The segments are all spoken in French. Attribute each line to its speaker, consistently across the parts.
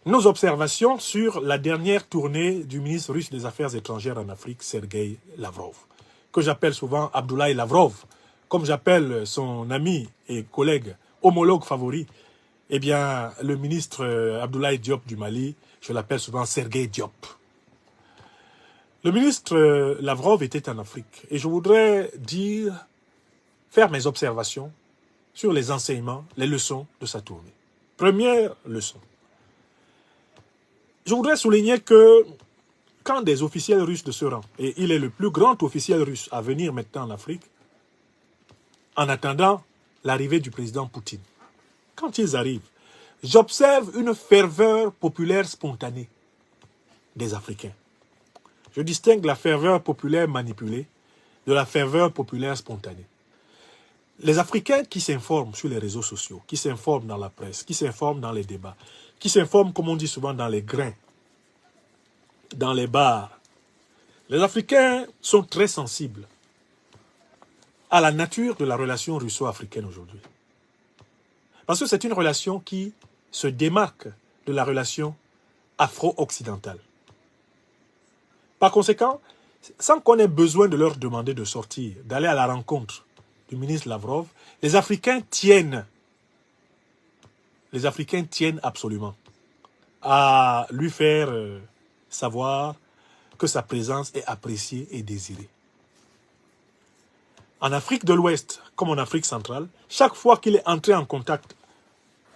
Speaker 1: nos observations sur la dernière tournée du ministre russe des Affaires étrangères en Afrique, Sergueï Lavrov, que j'appelle souvent Abdoulaye Lavrov, comme j'appelle son ami et collègue, homologue favori, eh bien, le ministre Abdoulaye Diop du Mali, je l'appelle souvent Sergueï Diop. Le ministre Lavrov était en Afrique et je voudrais faire mes observations sur les enseignements, les leçons de sa tournée. Première leçon. Je voudrais souligner que quand des officiels russes de ce rang, et il est le plus grand officiel russe à venir maintenant en Afrique, en attendant l'arrivée du président Poutine, quand ils arrivent, j'observe une ferveur populaire spontanée des Africains. Je distingue la ferveur populaire manipulée de la ferveur populaire spontanée. Les Africains qui s'informent sur les réseaux sociaux, qui s'informent dans la presse, qui s'informent dans les débats, qui s'informent, comme on dit souvent, dans les grains, dans les bars, les Africains sont très sensibles à la nature de la relation russo-africaine aujourd'hui. Parce que c'est une relation qui se démarque de la relation afro-occidentale. Par conséquent, sans qu'on ait besoin de leur demander de sortir, d'aller à la rencontre du ministre Lavrov, les Africains tiennent absolument à lui faire savoir que sa présence est appréciée et désirée. En Afrique de l'Ouest, comme en Afrique centrale, chaque fois qu'il est entré en contact,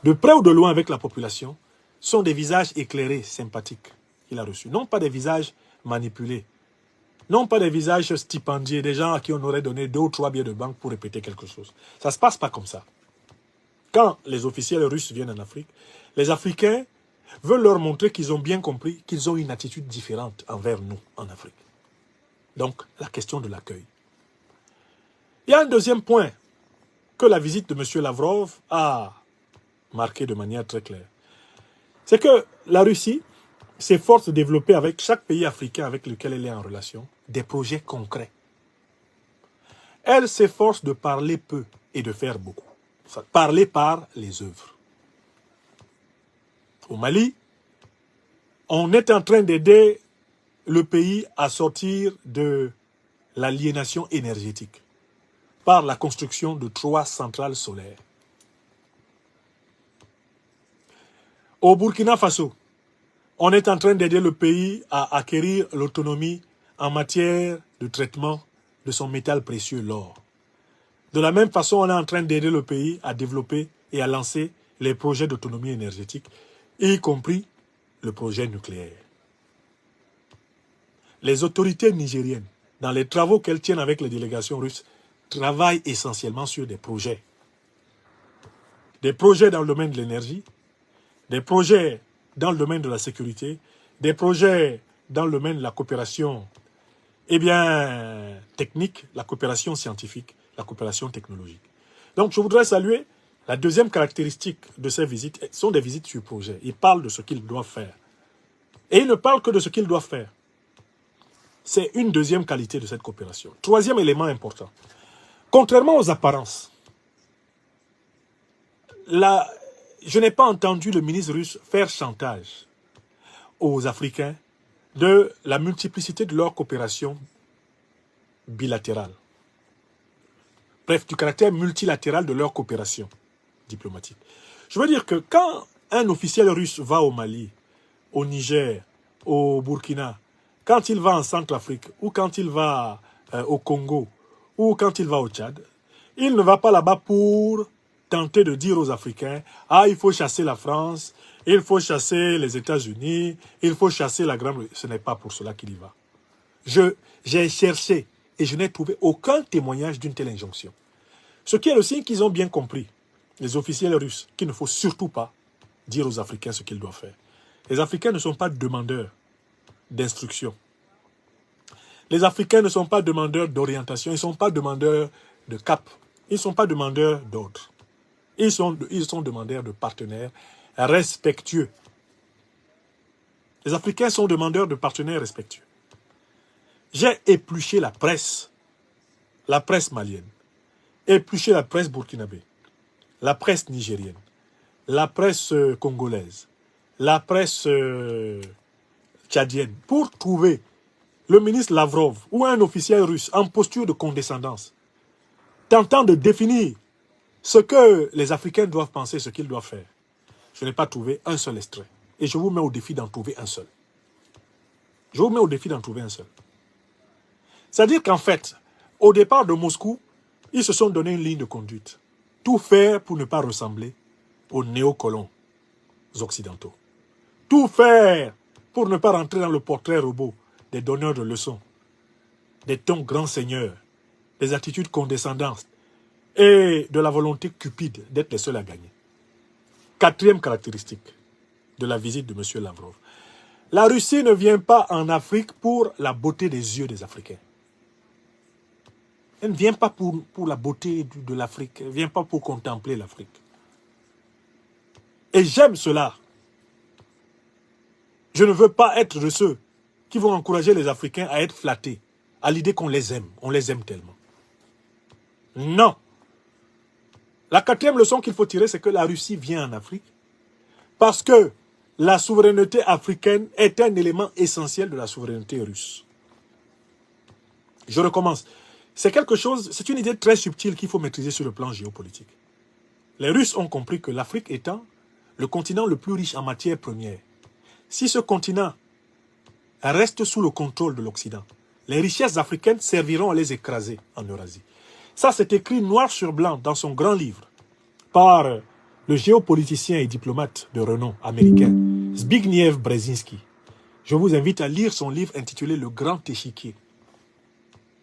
Speaker 1: de près ou de loin avec la population, sont des visages éclairés, sympathiques qu'il a reçus. Non pas des visages manipulés, non pas des visages stipendiés, des gens à qui on aurait donné 2 ou 3 billets de banque pour répéter quelque chose. Ça ne se passe pas comme ça. Quand les officiels russes viennent en Afrique, les Africains veulent leur montrer qu'ils ont bien compris qu'ils ont une attitude différente envers nous en Afrique. Donc, la question de l'accueil. Il y a un deuxième point que la visite de M. Lavrov a marqué de manière très claire. C'est que la Russie s'efforce de développer avec chaque pays africain avec lequel elle est en relation des projets concrets. Elle s'efforce de parler peu et de faire beaucoup. Parler par les œuvres. Au Mali, on est en train d'aider le pays à sortir de l'aliénation énergétique par la construction de 3 centrales solaires. Au Burkina Faso, on est en train d'aider le pays à acquérir l'autonomie en matière de traitement de son métal précieux, l'or. De la même façon, on est en train d'aider le pays à développer et à lancer les projets d'autonomie énergétique, y compris le projet nucléaire. Les autorités nigériennes, dans les travaux qu'elles tiennent avec les délégations russes, travaillent essentiellement sur des projets. Des projets dans le domaine de l'énergie, des projets dans le domaine de la sécurité, des projets dans le domaine de la coopération technique, la coopération scientifique, la coopération technologique. Donc je voudrais saluer la deuxième caractéristique de ces visites, sont des visites sur projet. Ils parlent de ce qu'ils doivent faire. Et ils ne parlent que de ce qu'ils doivent faire. C'est une deuxième qualité de cette coopération. Troisième élément important. Contrairement aux apparences, je n'ai pas entendu le ministre russe faire chantage aux Africains de la multiplicité de leur coopération bilatérale. Bref, du caractère multilatéral de leur coopération diplomatique. Je veux dire que quand un officiel russe va au Mali, au Niger, au Burkina, quand il va en Centrafrique, ou quand il va au Congo, ou quand il va au Tchad, il ne va pas là-bas pour tenter de dire aux Africains « Ah, il faut chasser la France, il faut chasser les États-Unis, il faut chasser la Grande-Bretagne. » Ce n'est pas pour cela qu'il y va. J'ai cherché et je n'ai trouvé aucun témoignage d'une telle injonction. Ce qui est le signe qu'ils ont bien compris, les officiels russes, qu'il ne faut surtout pas dire aux Africains ce qu'ils doivent faire. Les Africains ne sont pas demandeurs d'instruction. Les Africains ne sont pas demandeurs d'orientation, ils ne sont pas demandeurs de cap, ils ne sont pas demandeurs d'ordre. Ils sont demandeurs de partenaires respectueux. Les Africains sont demandeurs de partenaires respectueux. J'ai épluché la presse malienne, épluché la presse burkinabé, la presse nigérienne, la presse congolaise, la presse tchadienne pour trouver le ministre Lavrov ou un officiel russe en posture de condescendance, tentant de définir ce que les Africains doivent penser, ce qu'ils doivent faire. Je n'ai pas trouvé un seul extrait. Et je vous mets au défi d'en trouver un seul. Je vous mets au défi d'en trouver un seul. C'est-à-dire qu'en fait, au départ de Moscou, ils se sont donné une ligne de conduite. Tout faire pour ne pas ressembler aux néocolons occidentaux. Tout faire pour ne pas rentrer dans le portrait robot des donneurs de leçons, des tons grands seigneurs, des attitudes condescendantes et de la volonté cupide d'être les seuls à gagner. Quatrième caractéristique de la visite de M. Lavrov. La Russie ne vient pas en Afrique pour la beauté des yeux des Africains. Elle ne vient pas pour la beauté de l'Afrique. Elle ne vient pas pour contempler l'Afrique. Et j'aime cela. Je ne veux pas être de ceux qui vont encourager les Africains à être flattés, à l'idée qu'on les aime. On les aime tellement. Non. La quatrième leçon qu'il faut tirer, c'est que la Russie vient en Afrique parce que la souveraineté africaine est un élément essentiel de la souveraineté russe. Je recommence. C'est quelque chose, c'est une idée très subtile qu'il faut maîtriser sur le plan géopolitique. Les Russes ont compris que l'Afrique étant le continent le plus riche en matières premières, si ce continent reste sous le contrôle de l'Occident, les richesses africaines serviront à les écraser en Eurasie. Ça, c'est écrit noir sur blanc dans son grand livre par le géopoliticien et diplomate de renom américain Zbigniew Brzezinski. Je vous invite à lire son livre intitulé Le Grand Échiquier.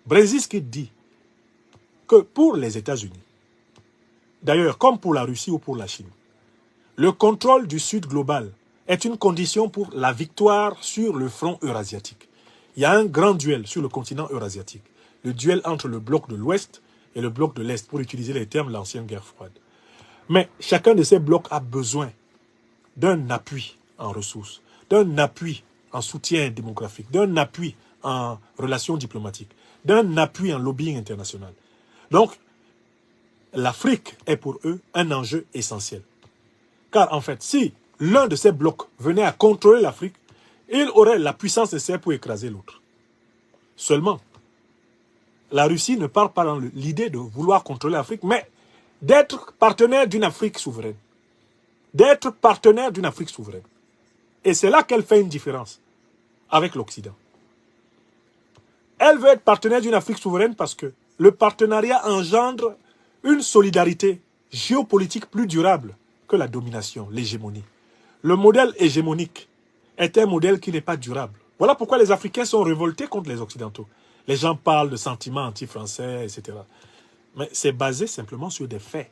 Speaker 1: Brzezinski dit que pour les États-Unis, d'ailleurs comme pour la Russie ou pour la Chine, le contrôle du Sud global est une condition pour la victoire sur le front eurasiatique. Il y a un grand duel sur le continent eurasiatique, le duel entre le bloc de l'Ouest et le bloc de l'Est, pour utiliser les termes de l'ancienne guerre froide. Mais chacun de ces blocs a besoin d'un appui en ressources, d'un appui en soutien démographique, d'un appui en relations diplomatiques, d'un appui en lobbying international. Donc, l'Afrique est pour eux un enjeu essentiel. Car en fait, si l'un de ces blocs venait à contrôler l'Afrique, il aurait la puissance nécessaire pour écraser l'autre. Seulement, la Russie ne part pas dans l'idée de vouloir contrôler l'Afrique, mais d'être partenaire d'une Afrique souveraine. D'être partenaire d'une Afrique souveraine. Et c'est là qu'elle fait une différence avec l'Occident. Elle veut être partenaire d'une Afrique souveraine parce que le partenariat engendre une solidarité géopolitique plus durable que la domination, l'hégémonie. Le modèle hégémonique est un modèle qui n'est pas durable. Voilà pourquoi les Africains sont révoltés contre les Occidentaux. Les gens parlent de sentiments anti-français, etc. Mais c'est basé simplement sur des faits.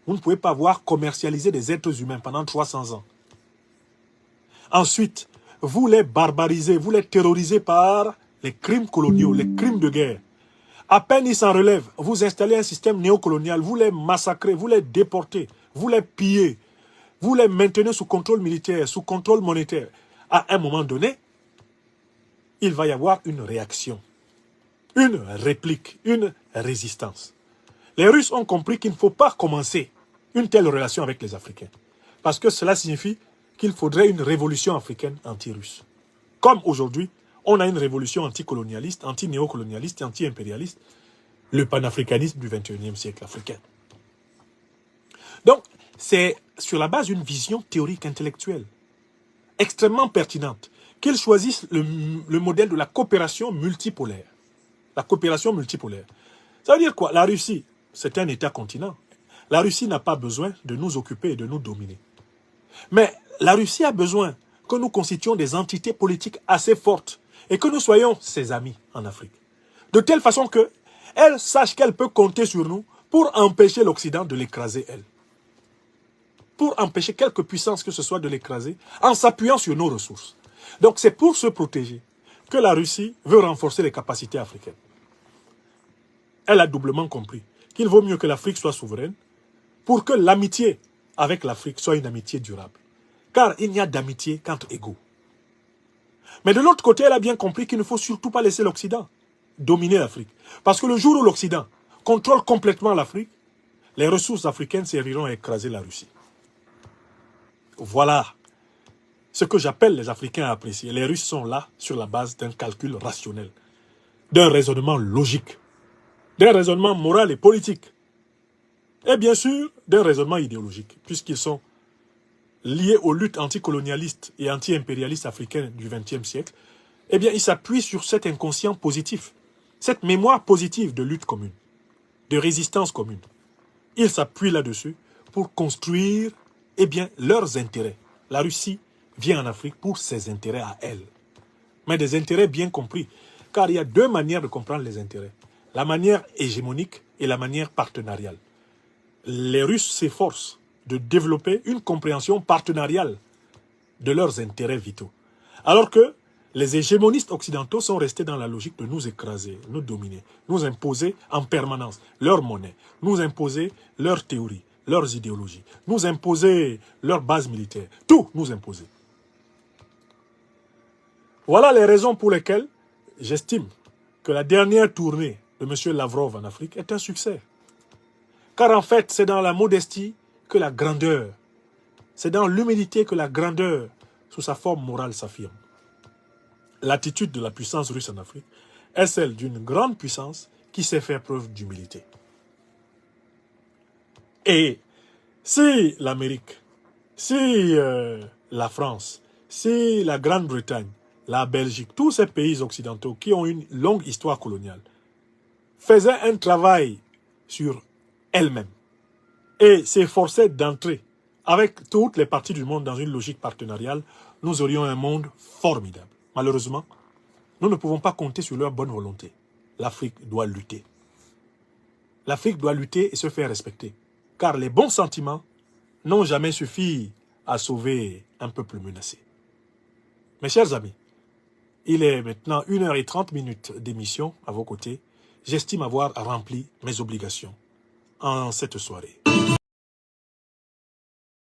Speaker 1: Vous ne pouvez pas voir commercialiser des êtres humains pendant 300 ans. Ensuite, vous les barbarisez, vous les terrorisez par les crimes coloniaux, les crimes de guerre. À peine ils s'en relèvent, vous installez un système néocolonial, vous les massacrez, vous les déportez, vous les pillez, vous les maintenez sous contrôle militaire, sous contrôle monétaire. À un moment donné, il va y avoir une réaction, une réplique, une résistance. Les Russes ont compris qu'il ne faut pas commencer une telle relation avec les Africains. Parce que cela signifie qu'il faudrait une révolution africaine anti-russe. Comme aujourd'hui, on a une révolution anticolonialiste, anti-néocolonialiste et anti-impérialiste, le panafricanisme du XXIe siècle africain. Donc, c'est sur la base d'une vision théorique intellectuelle extrêmement pertinente qu'ils choisissent le modèle de la coopération multipolaire. La coopération multipolaire. Ça veut dire quoi? La Russie, c'est un État-continent. La Russie n'a pas besoin de nous occuper et de nous dominer. Mais la Russie a besoin que nous constituions des entités politiques assez fortes et que nous soyons ses amis en Afrique. De telle façon qu'elle sache qu'elle peut compter sur nous pour empêcher l'Occident de l'écraser, elle. Pour empêcher quelque puissance que ce soit de l'écraser en s'appuyant sur nos ressources. Donc c'est pour se protéger que la Russie veut renforcer les capacités africaines. Elle a doublement compris qu'il vaut mieux que l'Afrique soit souveraine pour que l'amitié avec l'Afrique soit une amitié durable. Car il n'y a d'amitié qu'entre égaux. Mais de l'autre côté, elle a bien compris qu'il ne faut surtout pas laisser l'Occident dominer l'Afrique. Parce que le jour où l'Occident contrôle complètement l'Afrique, les ressources africaines serviront à écraser la Russie. Voilà ce que j'appelle les Africains à apprécier. Les Russes sont là sur la base d'un calcul rationnel, d'un raisonnement logique, d'un raisonnement moral et politique, et bien sûr d'un raisonnement idéologique, puisqu'ils sont liés aux luttes anticolonialistes et anti-impérialistes africaines du XXe siècle. Eh bien, ils s'appuient sur cet inconscient positif, cette mémoire positive de lutte commune, de résistance commune. Ils s'appuient là-dessus pour construire eh bien, leurs intérêts. La Russie vient en Afrique pour ses intérêts à elle, mais des intérêts bien compris, car il y a deux manières de comprendre les intérêts. La manière hégémonique et la manière partenariale. Les Russes s'efforcent de développer une compréhension partenariale de leurs intérêts vitaux. Alors que les hégémonistes occidentaux sont restés dans la logique de nous écraser, nous dominer, nous imposer en permanence leur monnaie, nous imposer leurs théories, leurs idéologies, nous imposer leurs bases militaires, tout nous imposer. Voilà les raisons pour lesquelles j'estime que la dernière tournée de M. Lavrov en Afrique est un succès. Car en fait, c'est dans la modestie que la grandeur, c'est dans l'humilité que la grandeur, sous sa forme morale, s'affirme. L'attitude de la puissance russe en Afrique est celle d'une grande puissance qui sait faire preuve d'humilité. Et si l'Amérique, si la France, si la Grande-Bretagne, la Belgique, tous ces pays occidentaux qui ont une longue histoire coloniale, faisaient un travail sur elles-mêmes et s'efforçaient d'entrer avec toutes les parties du monde dans une logique partenariale, nous aurions un monde formidable. Malheureusement, nous ne pouvons pas compter sur leur bonne volonté. L'Afrique doit lutter. L'Afrique doit lutter et se faire respecter. Car les bons sentiments n'ont jamais suffi à sauver un peuple menacé. Mes chers amis, il est maintenant 1h30 d'émission à vos côtés. J'estime avoir rempli mes obligations en cette soirée.